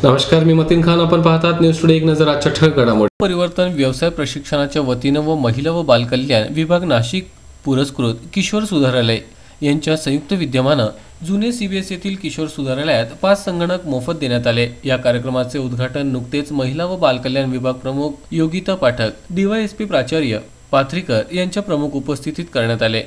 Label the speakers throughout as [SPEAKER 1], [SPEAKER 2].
[SPEAKER 1] नमस्कार, मी मतीन खान. आपण पाहतात न्यूज टुडे. एक नजर आजच्या ठळक घडामोडी. परिवर्तन व्यवसाय प्रशिक्षणाच्या वतीनं व महिला व बालकल्याण विभाग नाशिक पुरस्कृत किशोर सुधारालय यांच्या संयुक्त विद्यमानं जुने CBS येथील किशोर सुधारालयात 5 संगणक मोफत देण्यात आले. या कार्यक्रमाचे उद्घाटन नुकतेच महिला व बालकल्याण विभाग प्रमुख योगिता पाठक, DYSP प्राचार्य पाथरीकर यांच्या प्रमुख उपस्थितीत करण्यात आले.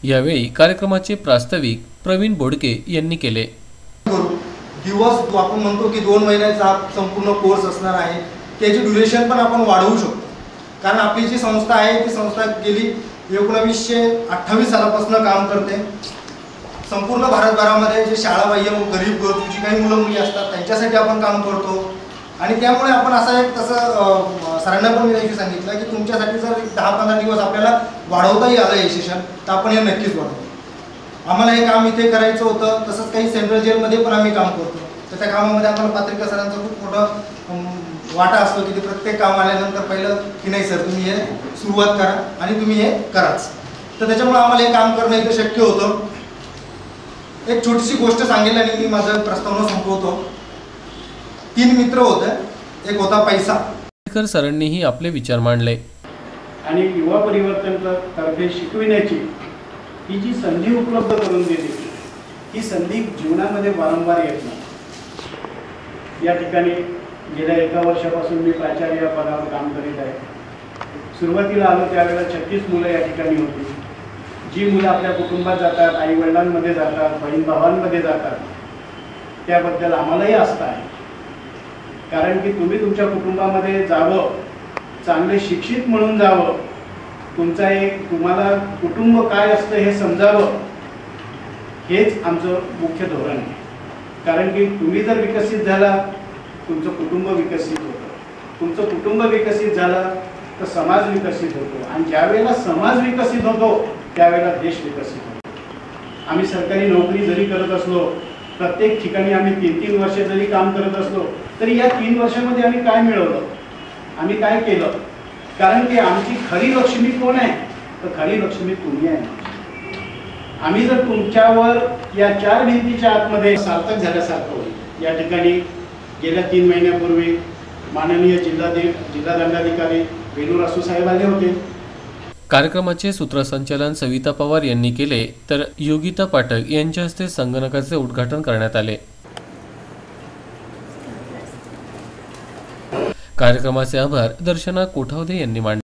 [SPEAKER 1] यावेळी कार्यक्रमाचे प्रास्ताविक प्रवीण बोडके यांनी केले.
[SPEAKER 2] दिवस आपण म्हणतो की 2 महिन्याचा संपूर्ण कोर्स असणार आहे. त्याची ड्युरेशन पण आपण वाढवू शकतो, कारण आपली जी संस्था आहे ती संस्था गेली 1928 सालापासून काम करते. संपूर्ण भारतभरामध्ये जे शाळाबाह्य गरीब जी काही मुलं मुली असतात त्यांच्यासाठी आपण काम करतो. आणि त्यामुळे आपण असं एक तसं सरांना पण मी सांगितलं की तुमच्यासाठी जर 10-15 दिवस आपल्याला वाढवताही आलं हे सेशन तर आपण हे नक्कीच वाढवतो. आम्हाला हे काम इथे करायचं होतं. तसंच काही सेंट्रल जेलमध्ये पण आम्ही काम करतो. तर त्या कामामध्ये आम्हाला पाथरीकर सरांचा खूप मोठा वाटा असतो की ते प्रत्येक काम आल्यानंतर पहिलं की नाही सर तुम्ही हे सुरुवात करा आणि तुम्ही हे कराच. तर त्याच्यामुळे आम्हाला हे काम करणं इथे शक्य होतं. एक छोटीशी गोष्ट सांगेल आणि मी माझं प्रस्तावना संपवतो. 3 मित्र होते. एक होता पैसा.
[SPEAKER 1] पाथरीकर सरांनीही आपले विचार मांडले.
[SPEAKER 3] आणि युवा परिवर्तन तर्फे शिकविण्याची ही जी संधी उपलब्ध करून देते ही संधी जीवनामध्ये वारंवार येत नाही. या ठिकाणी गेल्या 1 वर्षापासून मी प्राचार्य पदावर काम करीत आहे. सुरुवातीला आलो त्यावेळेला 36 मुलं या ठिकाणी होती. जी मुलं आपल्या कुटुंबात जातात, आई वडिलांमध्ये जातात, बहीण भावांमध्ये जातात, त्याबद्दल आम्हालाही आस्था आहे. कारण की तुम्ही तुमच्या कुटुंबामध्ये जावं, चांगले शिक्षित म्हणून जावं, तुम्हाला कुटुंब काय असतं हे समजावं, हेच आमचं मुख्य धोरण आहे. कारण की तुम्ही जर विकसित झाला तुमचं कुटुंब विकसित होतं. तुमचं कुटुंब विकसित झालं तर समाज विकसित होतो. आणि ज्यावेळेला समाज विकसित होतो त्यावेळेला देश विकसित होतो. आम्ही सरकारी नोकरी जरी करत असलो, प्रत्येक ठिकाणी आम्ही 3-3 वर्ष जरी काम करत असलो तरी या 3 वर्षामध्ये आम्ही काय मिळवलं, आम्ही काय केलं? कारण की आमची खरी लक्ष्मी कोण आहे तर खरी लक्ष्मी तुम्ही आहे. आम्ही जर तुमच्यावर या 4 भिंतीच्या आतमध्ये सार्थक झाल्यासारखं होईल. या ठिकाणी गेल्या 3 महिन्यापूर्वी माननीय जिल्हा दंडाधिकारी वेलूर असू साहेब आले होते.
[SPEAKER 1] कार्यक्रमाचे सूत्रसंचालन सविता पवार यांनी केले तर योगिता पाठक यांच्या हस्ते संगणकाचे उद्घाटन करण्यात आले. कार्यक्रमाचे आभार दर्शना कोठावदे यांनी मांडले.